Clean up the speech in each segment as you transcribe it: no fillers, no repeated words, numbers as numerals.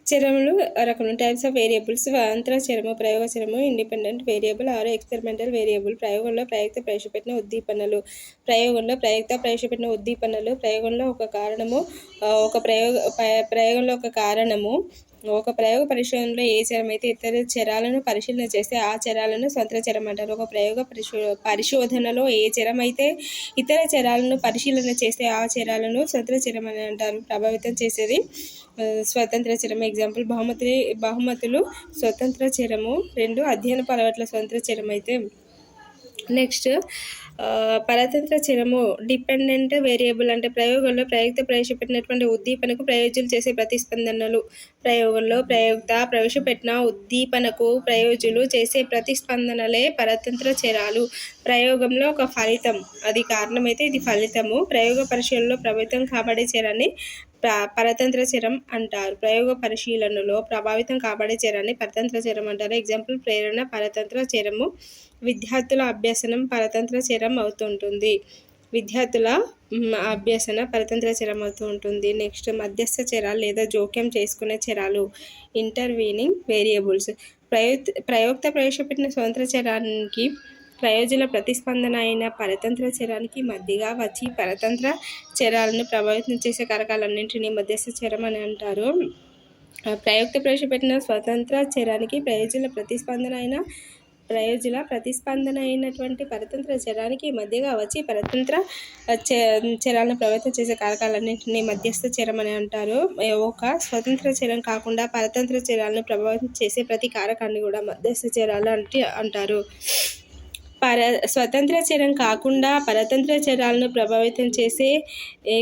చరములు రకములు. Types of variables: స్వతంత్ర చరము, ప్రయోగ చరము, independent variable or experimental variable. ప్రయోగంలో ప్రయుక్త ప్రవేశపెట్టిన ఉద్దీపనలు. ప్రయోగంలో ప్రయుక్త ప్రవేశపెట్టిన ఉద్దీపనలు. ప్రయోగంలో ఒక కారణము ప్రయోగంలో ఒక ప్రయోగ పరిశోధనలో ఏ చరం అయితే ఇతర చరాలను పరిశీలన చేస్తే ఆ చరాలను స్వతంత్ర చరం అంటారు. ఒక ప్రయోగ పరిశోధనలో ఏ చరం అయితే ఇతర చరాలను పరిశీలన చేస్తే ఆ చరాలను స్వతంత్ర చరం అని అంటారు. ప్రభావితం చేసేది స్వతంత్ర చరం. ఎగ్జాంపుల్: బహుమతులు స్వతంత్ర చరము. 2 అధ్యయనపు అలవాట్ల స్వతంత్ర చరం అయితే. నెక్స్ట్ పరతంత్ర చరము. డిపెండెంట్ వేరియబుల్ అంటే ప్రయోగంలో ప్రయుక్త ప్రవేశపెట్టినటువంటి ఉద్దీపనకు ప్రయోజులు చేసే ప్రతిస్పందనలు. ప్రయోగంలో ప్రవేశపెట్టిన ఉద్దీపనకు ప్రయోజులు చేసే ప్రతిస్పందనలే పరతంత్ర చరాలు. ప్రయోగంలో ఒక ఫలితం, అది కారణమైతే ఇది ఫలితము. ప్రయోగ పరిశీలనలో ప్రభావితం కాబడే చరాన్ని పరతంత్ర చరం అంటారు. ప్రయోగ పరిశీలనలో ప్రభావితం కాబడే చరాన్ని పరతంత్ర చరం అంటారు. ఎగ్జాంపుల్: ప్రేరణ పరతంత్ర చరము. విద్యార్థుల అభ్యసనం పరతంత్ర చరం అవుతుంటుంది. విద్యార్థుల అభ్యసన పరతంత్ర చరం అవుతూ ఉంటుంది. నెక్స్ట్ మధ్యస్థ చరాలు లేదా జోక్యం చేసుకునే చరాలు. Intervening variables. ప్రయోక్త ప్రవేశపెట్టిన స్వతంత్ర చరానికి ప్రయోజన ప్రతిస్పందన అయిన పరతంత్ర చరానికి మధ్యగా వచ్చి పరతంత్ర చరాలను ప్రభావితం చేసే కారకాలన్నింటినీ మధ్యస్థ చరం అని అంటారు. ప్రయోక్త ప్రవేశపెట్టిన స్వతంత్ర చరానికి ప్రయోజన ప్రతిస్పందన అయినటువంటి పరతంత్ర చరానికి మధ్యగా వచ్చి పరతంత్ర చరాలను ప్రభావితం చేసే కారకాలన్నింటినీ మధ్యస్థ చరం అని అంటారు. ఒక స్వతంత్ర చరం కాకుండా పరతంత్ర చరాలను ప్రభావితం చేసే ప్రతి కారకాన్ని కూడా మధ్యస్థ చరాలు అంటారు. స్వతంత్ర చరం కాకుండా పరతంత్ర చరాలను ప్రభావితం చేసే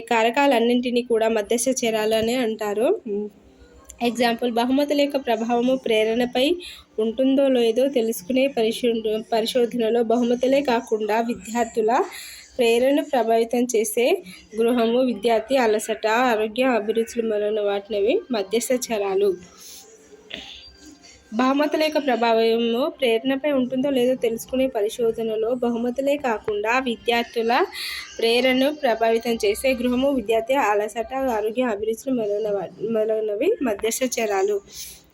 కారకాలన్నింటినీ కూడా మధ్యస్థ చరాలు అని అంటారు. ఎగ్జాంపుల్: బహుమతుల యొక్క ప్రభావము ప్రేరణపై ఉంటుందో లేదో తెలుసుకునే పరిశోధనలో బహుమతులే కాకుండా విద్యార్థుల ప్రేరణను ప్రభావితం చేసే గృహము, విద్యార్థి అలసట, ఆరోగ్య అభిరుచులు మొదలైన వాటిని మధ్యస్థ చరాలు. బహుమతుల యొక్క ప్రభావము ప్రేరణపై ఉంటుందో లేదో తెలుసుకునే పరిశోధనలో బహుమతులే కాకుండా విద్యార్థుల ప్రేరణను ప్రభావితం చేసే గృహము, విద్యార్థి అలసట, ఆరోగ్య అభిరుచులు మొదలైనవి మధ్యస్థ చరాలు.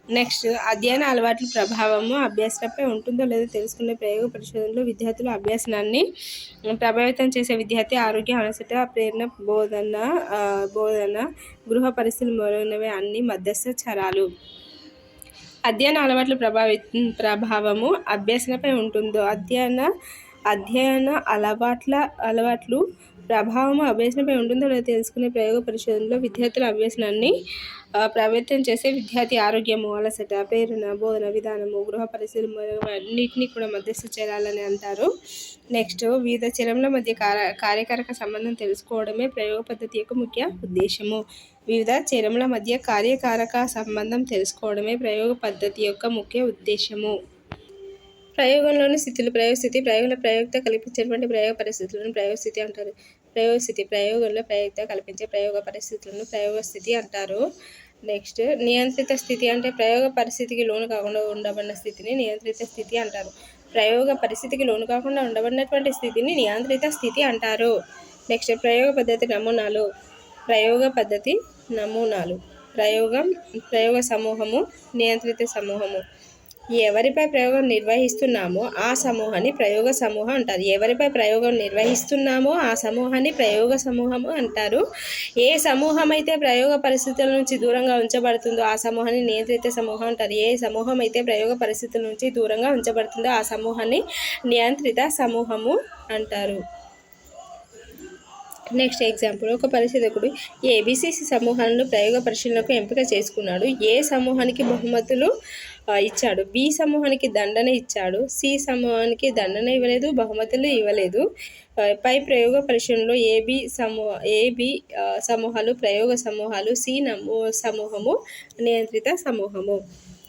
నెక్స్ట్ అధ్యయన అలవాట్ల ప్రభావము అభ్యాసంపై ఉంటుందో లేదో తెలుసుకునే ప్రయోగ పరిశోధనలో విద్యార్థుల అభ్యాసాన్ని ప్రభావితం చేసే విద్యార్థి ఆరోగ్య, అలసట, ప్రేరణ, బోధన, గృహ పరిస్థితులు మొదలైనవి అన్ని మధ్యస్థ చరాలు. అధ్యయన అలవాట్ల ప్రభావము అభ్యసనపై ఉంటుందో అధ్యయన అలవాట్లు ప్రభావము అభ్యసనపై ఉంటుందో లేదో తెలుసుకునే ప్రయోగ పరిశోధనలో విద్యార్థుల అభ్యసనాన్ని ప్రభావితం చేసే విద్యార్థి ఆరోగ్యము, అలసట, ప్రేరణ, బోధన విధానము, గృహ పరిస్థితులు అన్నింటినీ కూడా మధ్యస్థ చరాలని అంటారు. నెక్స్ట్ వివిధ చరముల మధ్య కార్యకారక సంబంధం తెలుసుకోవడమే ప్రయోగ పద్ధతి యొక్క ముఖ్య ఉద్దేశము. వివిధ చరముల మధ్య కార్యకారక సంబంధం తెలుసుకోవడమే ప్రయోగ పద్ధతి యొక్క ముఖ్య ఉద్దేశము. ప్రయోగంలోని స్థితులు. ప్రయోగస్థితి. ప్రయోగంలో ప్రయోక్త కల్పించేటువంటి ప్రయోగ పరిస్థితులను ప్రయోగస్థితి అంటారు. ప్రయోగస్థితి. ప్రయోగంలో ప్రయోక్త కల్పించే ప్రయోగ పరిస్థితులను ప్రయోగస్థితి అంటారు. నెక్స్ట్ నియంత్రిత స్థితి అంటే ప్రయోగ పరిస్థితికి లోను కాకుండా ఉండబడిన స్థితిని నియంత్రిత స్థితి అంటారు. ప్రయోగ పరిస్థితికి లోను కాకుండా ఉండబడినటువంటి స్థితిని నియంత్రిత స్థితి అంటారు. నెక్స్ట్ ప్రయోగ పద్ధతి నమూనాలు. ప్రయోగ పద్ధతి నమూనాలు. ప్రయోగ సమూహము, నియంత్రిత సమూహము. ఎవరిపై ప్రయోగం నిర్వహిస్తున్నామో ఆ సమూహాన్ని ప్రయోగ సమూహం అంటారు. ఎవరిపై ప్రయోగం నిర్వహిస్తున్నామో ఆ సమూహాన్ని ప్రయోగ సమూహము అంటారు. ఏ సమూహం అయితే ప్రయోగ పరిస్థితుల నుంచి దూరంగా ఉంచబడుతుందో ఆ సమూహాన్ని నియంత్రిత సమూహం అంటారు. ఏ సమూహం అయితే ప్రయోగ పరిస్థితుల నుంచి దూరంగా ఉంచబడుతుందో ఆ సమూహాన్ని నియంత్రిత సమూహము అంటారు. నెక్స్ట్ ఎగ్జాంపుల్: ఒక పరిశోధకుడు ఏబిసిసి సమూహాలను ప్రయోగ పరిశీలనకు ఎంపిక చేసుకున్నాడు. ఏ సమూహానికి బహుమతులు ఇచ్చాడు, బి సమూహానికి దండన ఇచ్చాడు, సి సమూహానికి దండన ఇవ్వలేదు, బహుమతులు ఇవ్వలేదు. పై ప్రయోగ పరిశీలనలో ఏబి సమూహాలు ప్రయోగ సమూహాలు, సి సమూహము నియంత్రిత సమూహము.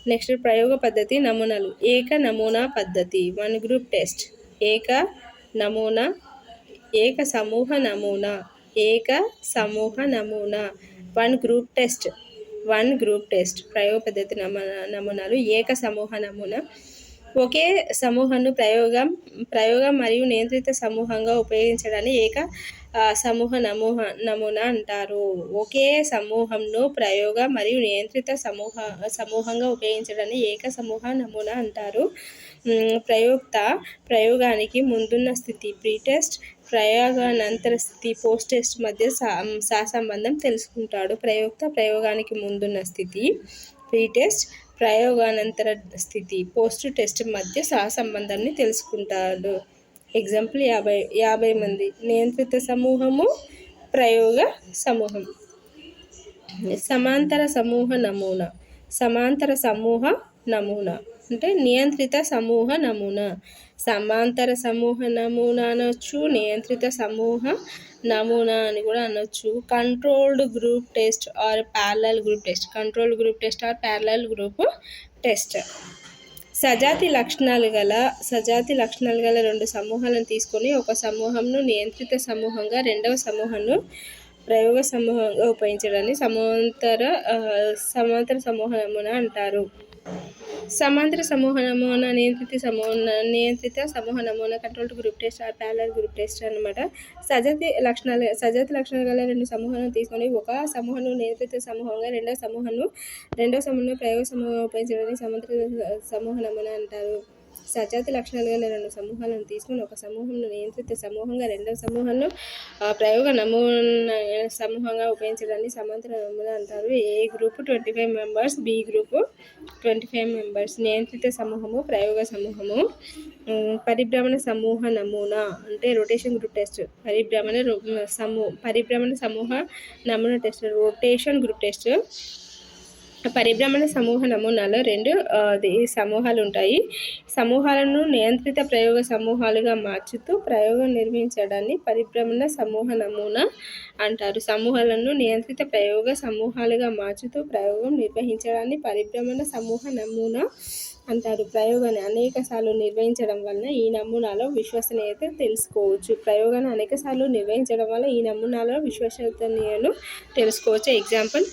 నెక్స్ట్ ప్రయోగ పద్ధతి నమూనాలు. ఏక నమూనా పద్ధతి, 1 గ్రూప్ టెస్ట్. ఏక సమూహ నమూనా. 1 గ్రూప్ టెస్ట్. ప్రయోగ పద్ధతి నమూనాలు. ఏక సమూహ నమూనా, ఒకే సమూహాన్ని ప్రయోగం మరియు నియంత్రిత సమూహంగా ఉపయోగించడాన్ని ఏక సమూహ నమూనా అంటారు. ఒకే సమూహంను ప్రయోగ మరియు నియంత్రిత సమూహంగా ఉపయోగించడాన్ని ఏక సమూహ నమూనా అంటారు. ప్రయోగానికి ముందున్న స్థితి ప్రీ టెస్ట్, ప్రయోగానంతర స్థితి పోస్ట్ టెస్ట్ మధ్య సహసంబంధం తెలుసుకుంటాడు. ప్రయోగానికి ముందున్న స్థితి ప్రీ టెస్ట్, ప్రయోగానంతర స్థితి పోస్ట్ టెస్ట్ మధ్య సహసంబంధాన్ని తెలుసుకుంటాడు. ఎగ్జాంపుల్ 50 మంది, నియంత్రిత సమూహము, ప్రయోగ సమూహం. సమాంతర సమూహ నమూనా అంటే నియంత్రిత సమూహ నమూనా. సమాంతర సమూహ నమూనా అనొచ్చు, నియంత్రిత సమూహ నమూనా అని కూడా అనొచ్చు. Controlled group test or parallel group test. సజాతి లక్షణాలు గల రెండు సమూహాలను తీసుకొని ఒక సమూహంను నియంత్రిత సమూహంగా, రెండవ సమూహాన్ని ప్రయోగ సమూహంగా ఉపయోగించడాన్ని సమాంతర సమూహ నమూనా అంటారు. సమాంతర సమూహ నమూనా, నియంత్రిత సమూహ నమూనా, controlled group test or parallel group test అన్నమాట. సజాతి లక్షణాలు గల రెండు సమూహాలను తీసుకొని ఒక సమూహాన్ని నియంత్రిత సమూహంగా, రెండవ సమూహాన్ని ప్రయోగ సమూహంగా ఉపయోగించడాన్ని సమాంతర సమూహ నమూనా అంటారు. సజాతి లక్షణాలు గల రెండు సమూహాలను తీసుకొని ఒక సమూహంను నియంత్రిత సమూహంగా, రెండవ సమూహాన్ని ప్రయోగ సమూహంగా ఉపయోగించడాన్ని సమాంతర నమూనా అంటారు. A group 25 members, B group 25 members. నియంత్రిత సమూహము, ప్రయోగ సమూహము. పరిభ్రమణ సమూహ నమూనా అంటే రొటేషన్ గ్రూప్ టెస్ట్. పరిభ్రమణ సమూహ నమూనా టెస్ట్, రొటేషన్ గ్రూప్ టెస్ట్. పరిభ్రమణ సమూహ నమూనాలో రెండు సమూహాలు ఉంటాయి. సమూహాలను నియంత్రిత ప్రయోగ సమూహాలుగా మార్చుతూ ప్రయోగం నిర్వహించడాన్ని పరిభ్రమణ సమూహ నమూనా అంటారు. సమూహాలను నియంత్రిత ప్రయోగ సమూహాలుగా మార్చుతూ ప్రయోగం నిర్వహించడాన్ని పరిభ్రమణ సమూహ నమూనా అంటారు. ప్రయోగాన్ని అనేక సార్లు నిర్వహించడం వలన ఈ నమూనాలో విశ్వసనీయత తెలుసుకోవచ్చు. ఎగ్జాంపుల్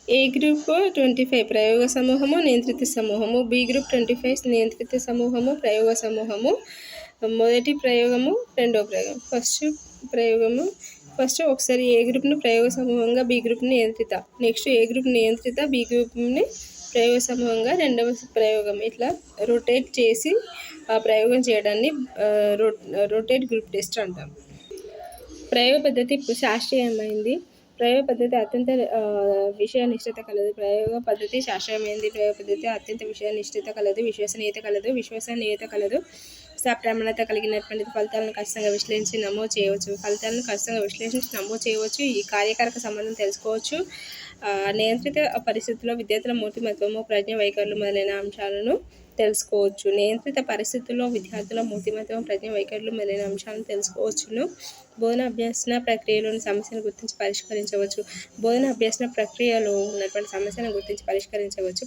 ఏ గ్రూప్ 25 ప్రయోగ సమూహము, నియంత్రిత సమూహము. బి గ్రూప్ 25 నియంత్రిత సమూహము, ప్రయోగ సమూహము. మొదటి ప్రయోగము, రెండవ ప్రయోగం. ఫస్ట్ ఒకసారి ఏ గ్రూప్ను ప్రయోగ సమూహంగా, బి గ్రూప్ని నియంత్రిత, నెక్స్ట్ ఏ గ్రూప్ నియంత్రిత, బి గ్రూప్ని ప్రయోగ సమూహంగా, రెండవ ప్రయోగం. ఇట్లా రొటేట్ చేసి ఆ ప్రయోగం చేయడాన్ని రొటేట్ గ్రూప్ టెస్ట్ అంటాం. ప్రయోగ పద్ధతి శాస్త్రీయమైంది. ప్రయోగ పద్ధతి అత్యంత విషయనిష్ఠత కలదు. ప్రయోగ పద్ధతి అత్యంత విశ్వసనీయత కలదు. సప్రమాణత కలిగినటువంటి ఫలితాలను ఖచ్చితంగా విశ్లేషించి నమోదు చేయవచ్చు. ఈ కార్యకారక సంబంధం తెలుసుకోవచ్చు. నియంత్రిత పరిస్థితుల్లో విద్యార్థుల మూర్తిమత్వము, ప్రజ్ఞ, వైఖరులు మొదలైన అంశాలను తెలుసుకోవచ్చు. నియంత్రిత పరిస్థితుల్లో విద్యార్థుల మూర్తిమత్వం, ప్రజ్ఞ, వైఖరులు మొదలైన అంశాలను తెలుసుకోవచ్చును. బోధన అభ్యసన ప్రక్రియలోని సమస్యను గుర్తించి పరిష్కరించవచ్చు.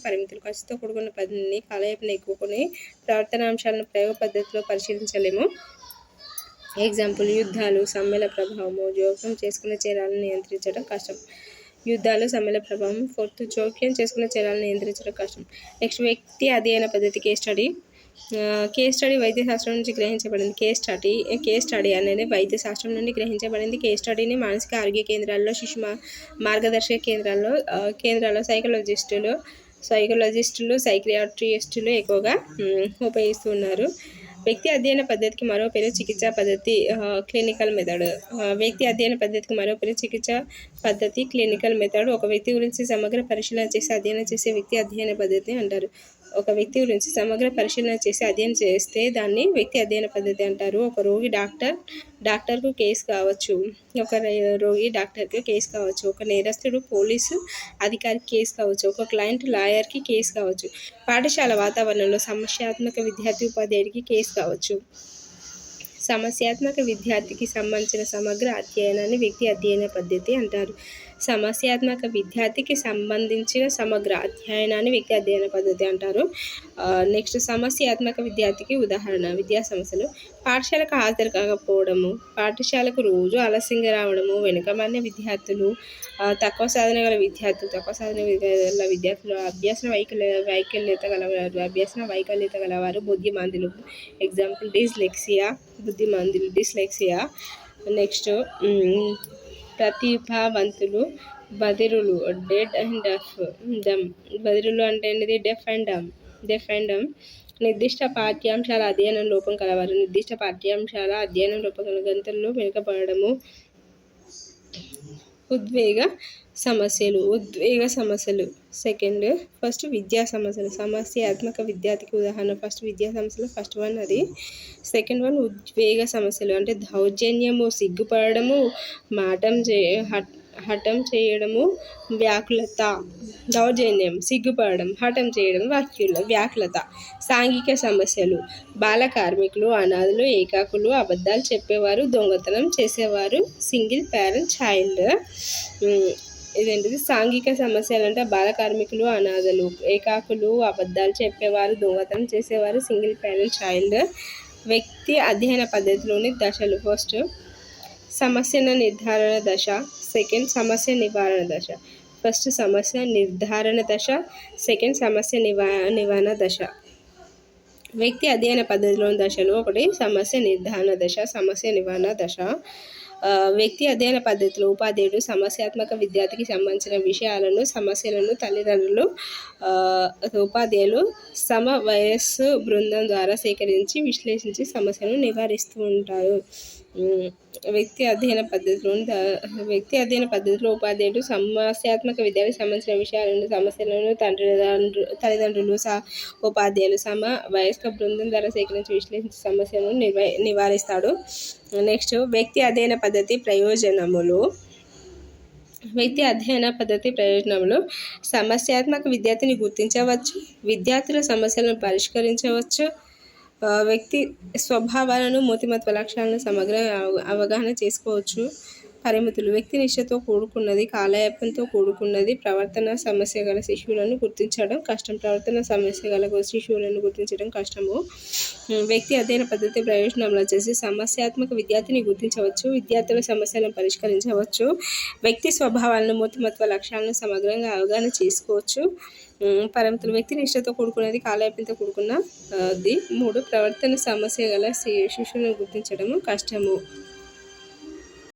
పరిమితులు, ఖర్చుతో కూడుకున్న పనిని, కాలయాపన ఎక్కువని ప్రవర్తనాంశాలను ప్రయోగ పద్ధతిలో పరిశీలించలేము. ఎగ్జాంపుల్ యుద్ధాలు, సమ్మెల ప్రభావము, జోక్యం చేసుకునే చర్యలను నియంత్రించడం కష్టం. జోక్యం చేసుకునే చర్యలను నియంత్రించడం కష్టం. నెక్స్ట్ వ్యక్తి అధ్యయన పద్ధతి కేస్ స్టడీ వైద్యశాస్త్రం నుంచి గ్రహించబడింది. కేస్ స్టడీ అనేది వైద్యశాస్త్రం నుండి గ్రహించబడింది. కేస్ స్టడీని మానసిక ఆరోగ్య కేంద్రాల్లో, శిశు మార్గదర్శక కేంద్రాల్లో సైకలాజిస్టులు, సైకియాట్రిస్టులు ఎక్కువగా ఉపయోగిస్తున్నారు. వ్యక్తి అధ్యయన పద్ధతికి మరో పేరు చికిత్సా పద్ధతి, క్లినికల్ మెథడ్. వ్యక్తి అధ్యయన పద్ధతికి మరో పేరు చికిత్సా పద్ధతి, క్లినికల్ మెథడ్. ఒక వ్యక్తి గురించి సమగ్ర పరిశీలన చేసి అధ్యయనం చేసే వ్యక్తి అధ్యయన పద్ధతి అంటారు. ఒక వ్యక్తి గురించి సమగ్ర పరిశీలన చేసి అధ్యయనం చేస్తే దాన్ని వ్యక్తి అధ్యయన పద్ధతి అంటారు. ఒక రోగి డాక్టర్కు కేసు కావచ్చు. ఒక నేరస్తుడు పోలీసు అధికారికి కేసు కావచ్చు. ఒక క్లయింట్ లాయర్కి కేసు కావచ్చు. పాఠశాల వాతావరణంలో సమస్యాత్మక విద్యార్థి ఉపాధ్యాయుడికి కేసు కావచ్చు. సమస్యాత్మక విద్యార్థికి సంబంధించిన సమగ్ర అధ్యయనాన్ని వ్యక్తి అధ్యయన పద్ధతి అంటారు. సమస్యాత్మక విద్యార్థికి సంబంధించిన సమగ్ర అధ్యయనాన్ని వ్యక్తి అధ్యయన పద్ధతి అంటారు. నెక్స్ట్ సమస్యాత్మక విద్యార్థికి ఉదాహరణ విద్యా సమస్యలు. పాఠశాలకు హాజరు కాకపోవడము, పాఠశాలకు రోజు ఆలస్యంగా రావడము, వెనుకబడిన విద్యార్థులు, తక్కువ సాధన గల విద్యార్థులు, అభ్యాస వైకల్యత గలవారు, బుద్ధిమంతులు. Example dyslexia. నెక్స్ట్ ప్రతిభావంతులు, బధిరులు, బధిరులు అంటే ఏంటిది? Deaf and dumb. నిర్దిష్ట పాఠ్యాంశాల అధ్యయనం లోపం కలవారు, నిర్దిష్ట పాఠ్యాంశాల అధ్యయనం లోపం కల గంటల్లో వెనుకబడము. ఉద్వేగ సమస్యలు. సెకండ్ ఫస్ట్ విద్యా సమస్యలు. సమస్యాత్మక విద్యార్థికి ఉదాహరణ ఫస్ట్ విద్యా సమస్యలు. ఫస్ట్ వన్ అది. సెకండ్ వన్ ఉద్వేగ సమస్యలు అంటే దౌర్జన్యము, సిగ్గుపడము, హఠం చేయడము, వ్యాకులత. దౌర్జన్యం, సిగ్గుపడడం, హఠం చేయడం, వ్యాకులత. సాంఘిక సమస్యలు. బాల కార్మికులు, అనాథులు, ఏకాకులు, అబద్ధాలు చెప్పేవారు, దొంగతనం చేసేవారు, సింగిల్ పేరెంట్ చైల్డ్. ఇదేంటిది? సాంఘిక సమస్యలు అంటే బాల కార్మికులు, అనాథలు, ఏకాకులు, అబద్ధాలు చెప్పేవారు, దొంగతనం చేసేవారు, సింగిల్ పేరెంట్ చైల్డ్. వ్యక్తి అధ్యయన పద్ధతిలోని దశలు. ఫస్ట్ సమస్య నిర్ధారణ దశ. సెకండ్ సమస్య నివారణ దశ. ఫస్ట్ సమస్య నిర్ధారణ దశ. సెకండ్ సమస్య నివారణ దశ. వ్యక్తి అధ్యయన పద్ధతిలోని దశలు. ఒకటి సమస్య నిర్ధారణ దశ, సమస్య నివారణ దశ. వ్యక్తి అధ్యయన పద్ధతిలో ఉపాధ్యాయుడు సమస్యాత్మక విద్యార్థికి సంబంధించిన విషయాలను, సమస్యలను తల్లిదండ్రులు, ఉపాధ్యాయులు సమ వయస్సు బృందం ద్వారా సేకరించి విశ్లేషించి సమస్యలను నివారిస్తూ ఉంటారు. వ్యక్తి అధ్యయన పద్ధతిలో ఉపాధ్యాయుడు సమస్యాత్మక విద్యార్థికి సంబంధించిన విషయాలను, సమస్యలను తల్లిదండ్రులు, ఉపాధ్యాయులు సమ వయస్క బృందం ద్వారా సేకరించి విశ్లేషించి సమస్యలను నివారిస్తాడు. నెక్స్ట్ వ్యక్తి అధ్యయన పద్ధతి ప్రయోజనములు. సమస్యాత్మక విద్యార్థిని గుర్తించవచ్చు, విద్యార్థుల సమస్యలను పరిష్కరించవచ్చు, వ్యక్తి స్వభావాలను, మూర్తిమత్వ లక్షణాలను సమగ్ర అవగాహన చేసుకోవచ్చు. పరిమితులు. వ్యక్తి నిష్ఠతో కూడుకున్నది, కాలయాపనతో కూడుకున్నది. ప్రవర్తన సమస్య గల శిశువులను గుర్తించడం కష్టము. వ్యక్తి అధ్యయన పద్ధతి ప్రయోజనంలో వచ్చేసి సమస్యాత్మక విద్యార్థిని గుర్తించవచ్చు, విద్యార్థుల సమస్యలను పరిష్కరించవచ్చు, వ్యక్తి స్వభావాలను, మూర్తిమత్వ లక్షణాలను సమగ్రంగా అవగాహన చేసుకోవచ్చు. పరిమితులు. వ్యక్తి నిష్ఠతో కూడుకున్నది, కాలయాపనతో కూడుకున్నది. 3 ప్రవర్తన సమస్య గల శిశువులను గుర్తించడము కష్టము.